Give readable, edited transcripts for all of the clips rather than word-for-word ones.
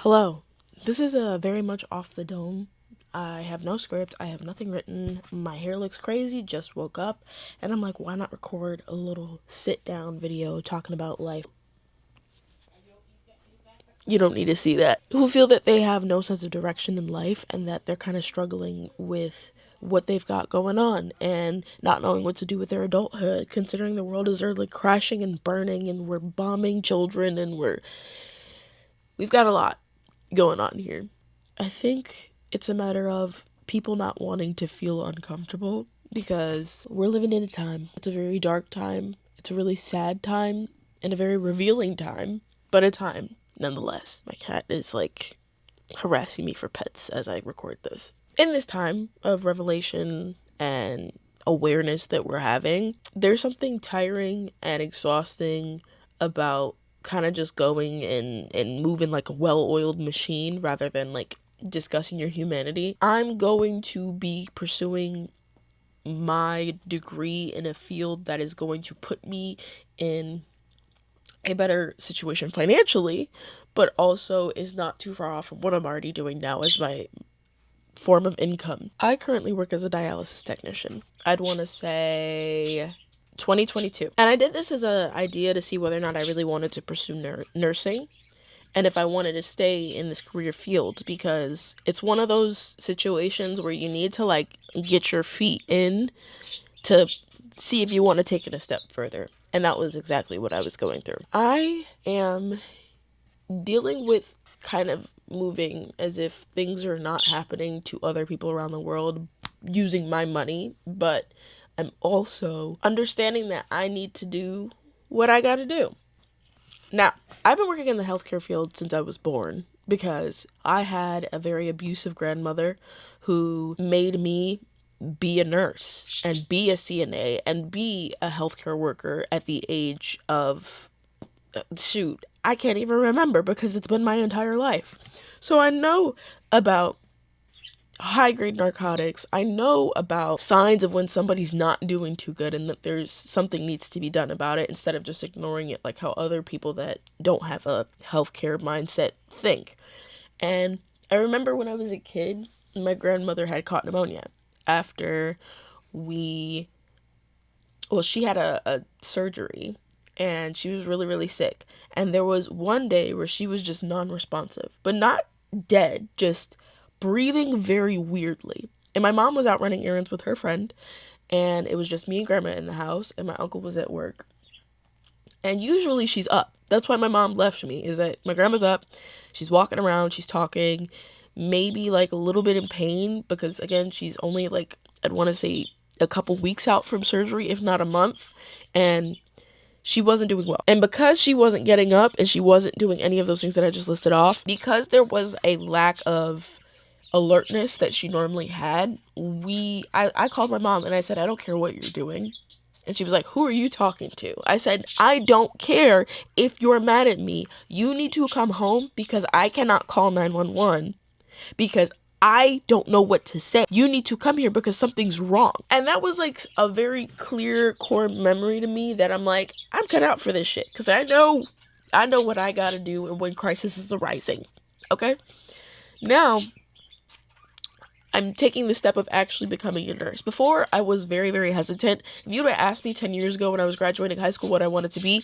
Hello. This is a very much off the dome. I have no script. I have nothing written. My hair looks crazy. Just woke up. And I'm like, why not record a little sit down video talking about life? You don't need to see that. Who feel that they have no sense of direction in life and that they're kind of struggling with what they've got going on and not knowing what to do with their adulthood, considering the world is like crashing and burning and we're bombing children and we've got a lot going on here. I think it's a matter of people not wanting to feel uncomfortable because we're living in a time. It's a very dark time. It's a really sad time and a very revealing time, but a time nonetheless. My cat is like harassing me for pets as I record this. In this time of revelation and awareness that we're having, there's something tiring and exhausting about kind of just going and moving like a well-oiled machine rather than like discussing your humanity. I'm going to be pursuing my degree in a field that is going to put me in a better situation financially, but also is not too far off from what I'm already doing now as my form of income. I currently work as a dialysis technician. I'd want to say 2022. And I did this as an idea to see whether or not I really wanted to pursue nursing and if I wanted to stay in this career field, because it's one of those situations where you need to like get your feet in to see if you want to take it a step further. And that was exactly what I was going through. I am dealing with kind of moving as if things are not happening to other people around the world using my money, but I'm also understanding that I need to do what I gotta do. Now, I've been working in the healthcare field since I was born because I had a very abusive grandmother who made me be a nurse and be a CNA and be a healthcare worker at the age of, I can't even remember because it's been my entire life. So I know about high-grade narcotics. I know about signs of when somebody's not doing too good and that there's something needs to be done about it instead of just ignoring it like how other people that don't have a healthcare mindset think. And I remember when I was a kid, my grandmother had caught pneumonia after she had a surgery and she was really, really sick. And there was one day where she was just non-responsive, but not dead, just breathing very weirdly. And my mom was out running errands with her friend, and it was just me and grandma in the house, and my uncle was at work. And usually she's up. That's why my mom left me, is that my grandma's up, she's walking around, she's talking, maybe like a little bit in pain, because again, she's only like, I'd want to say a couple weeks out from surgery, if not a month, and she wasn't doing well. And because she wasn't getting up and she wasn't doing any of those things that I just listed off, because there was a lack of alertness that she normally had, I called my mom and I said, I don't care what you're doing. And she was like, who are you talking to? I said, I don't care if you're mad at me. You need to come home because I cannot call 911 because I don't know what to say. You need to come here because something's wrong. And that was like a very clear core memory to me that I'm like, I'm cut out for this shit because I know what I gotta do and when crisis is arising. Okay? Now, I'm taking the step of actually becoming a nurse. Before, I was very, very hesitant. If you would have asked me 10 years ago when I was graduating high school what I wanted to be,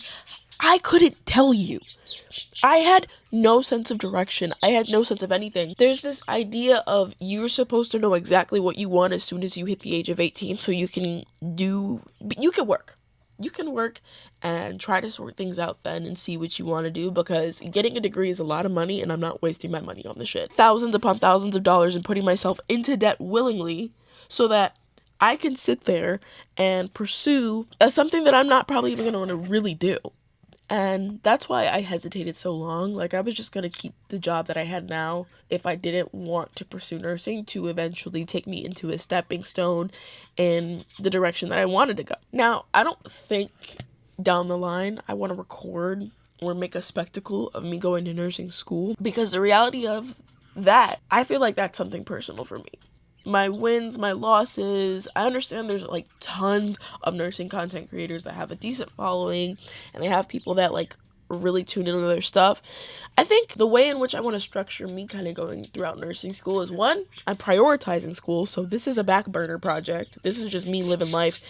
I couldn't tell you. I had no sense of direction. I had no sense of anything. There's this idea of you're supposed to know exactly what you want as soon as you hit the age of 18 so you can work. You can work and try to sort things out then and see what you want to do, because getting a degree is a lot of money and I'm not wasting my money on this shit. Thousands upon thousands of dollars and putting myself into debt willingly so that I can sit there and pursue something that I'm not probably even going to want to really do. And that's why I hesitated so long. Like, I was just going to keep the job that I had now if I didn't want to pursue nursing to eventually take me into a stepping stone in the direction that I wanted to go. Now, I don't think down the line I want to record or make a spectacle of me going to nursing school, because the reality of that, I feel like that's something personal for me. My wins, my losses. I understand there's tons of nursing content creators that have a decent following and they have people that really tune into their stuff. I think the way in which I want to structure me kind of going throughout nursing school is, one, I'm prioritizing school, so this is a back burner project. This is just me living life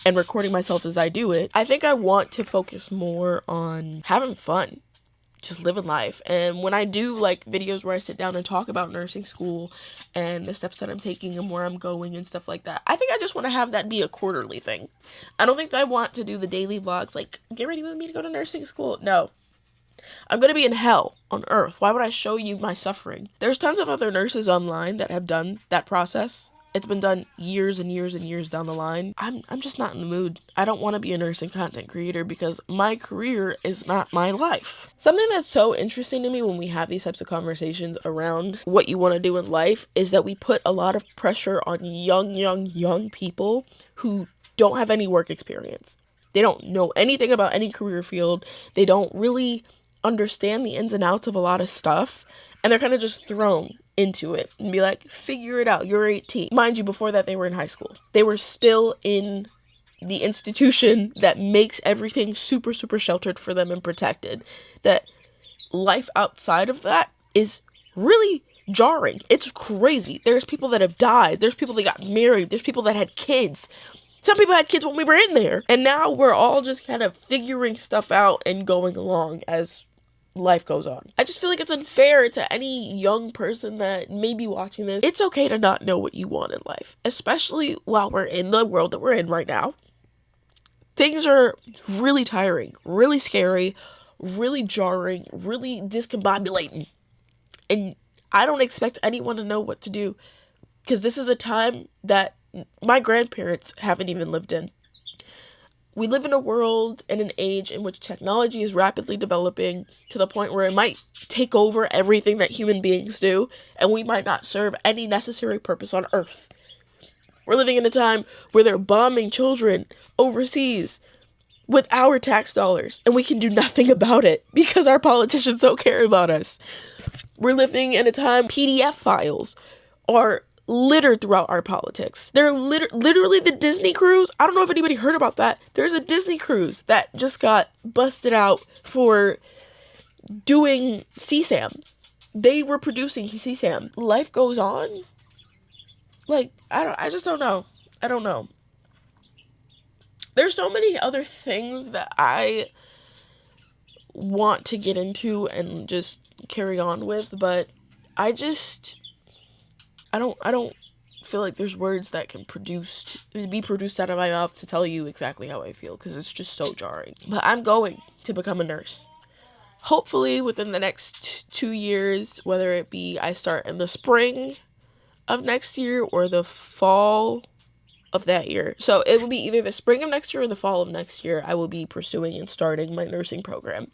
and recording myself as I do it. I think I want to focus more on having fun, just living life. And when I do like videos where I sit down and talk about nursing school and the steps that I'm taking and where I'm going and stuff like that, I think I just want to have that be a quarterly thing. I don't think that I want to do the daily vlogs like, get ready with me to go to nursing school. No. I'm going to be in hell on earth. Why would I show you my suffering? There's tons of other nurses online that have done that process. It's been done years and years and years down the line. I'm just not in the mood. I don't want to be a nursing content creator because my career is not my life. Something that's so interesting to me when we have these types of conversations around what you want to do in life is that we put a lot of pressure on young people who don't have any work experience. They don't know anything about any career field. They don't really understand the ins and outs of a lot of stuff. And they're kind of just thrown into it and be like, figure it out, you're 18. Mind you, before that they were in high school. They were still in the institution that makes everything super, super sheltered for them and protected. That life outside of that is really jarring. It's crazy. There's people that have died. There's people that got married. There's people that had kids. Some people had kids when we were in there. And now we're all just kind of figuring stuff out and going along as life goes on. I just feel like it's unfair to any young person that may be watching this. It's okay to not know what you want in life, especially while we're in the world that we're in right now. Things are really tiring, really scary, really jarring, really discombobulating. And I don't expect anyone to know what to do because this is a time that my grandparents haven't even lived in. We live in a world and an age in which technology is rapidly developing to the point where it might take over everything that human beings do, and we might not serve any necessary purpose on Earth. We're living in a time where they're bombing children overseas with our tax dollars, and we can do nothing about it because our politicians don't care about us. We're living in a time PDF files are littered throughout our politics. They're literally the Disney cruise. I don't know if anybody heard about that. There's a Disney cruise that just got busted out for doing CSAM. They were producing CSAM. Life goes on. Like, I just don't know. I don't know. There's so many other things that I want to get into and just carry on with, but I don't feel like there's words that can be produced out of my mouth to tell you exactly how I feel, because it's just so jarring. But I'm going to become a nurse. Hopefully within the next 2 years, whether it be I start in the spring of next year or the fall of that year. So it will be either the spring of next year or the fall of next year. I will be pursuing and starting my nursing program.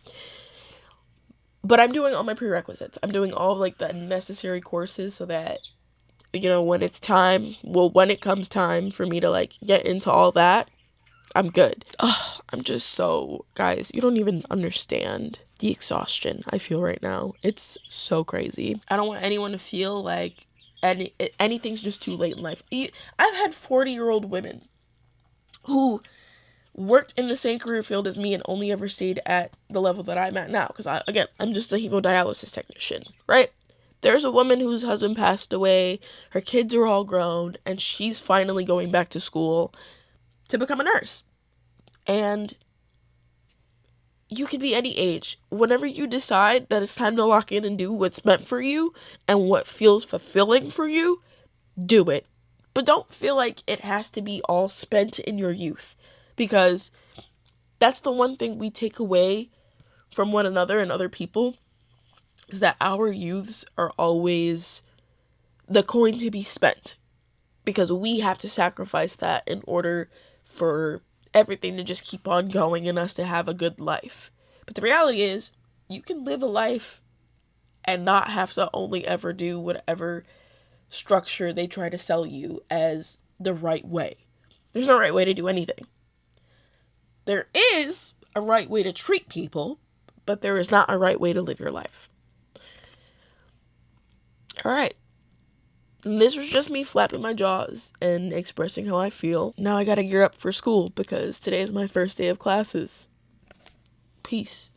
But I'm doing all my prerequisites. I'm doing all of like the necessary courses so that, you know, when it comes time for me to like get into all that, I'm good. I'm just so, guys, you don't even understand the exhaustion I feel right now. It's so crazy. I don't want anyone to feel like anything's just too late in life. I've had 40-year-old women who worked in the same career field as me and only ever stayed at the level that I'm at now. Because I'm just a hemodialysis technician, right? There's a woman whose husband passed away, her kids are all grown, and she's finally going back to school to become a nurse. And you can be any age. Whenever you decide that it's time to lock in and do what's meant for you and what feels fulfilling for you, do it. But don't feel like it has to be all spent in your youth, because that's the one thing we take away from one another and other people, is that our youths are always the coin to be spent, because we have to sacrifice that in order for everything to just keep on going and us to have a good life. But the reality is, you can live a life and not have to only ever do whatever structure they try to sell you as the right way. There's no right way to do anything. There is a right way to treat people, but there is not a right way to live your life. All right. And this was just me flapping my jaws and expressing how I feel. Now I gotta gear up for school because today is my first day of classes. Peace.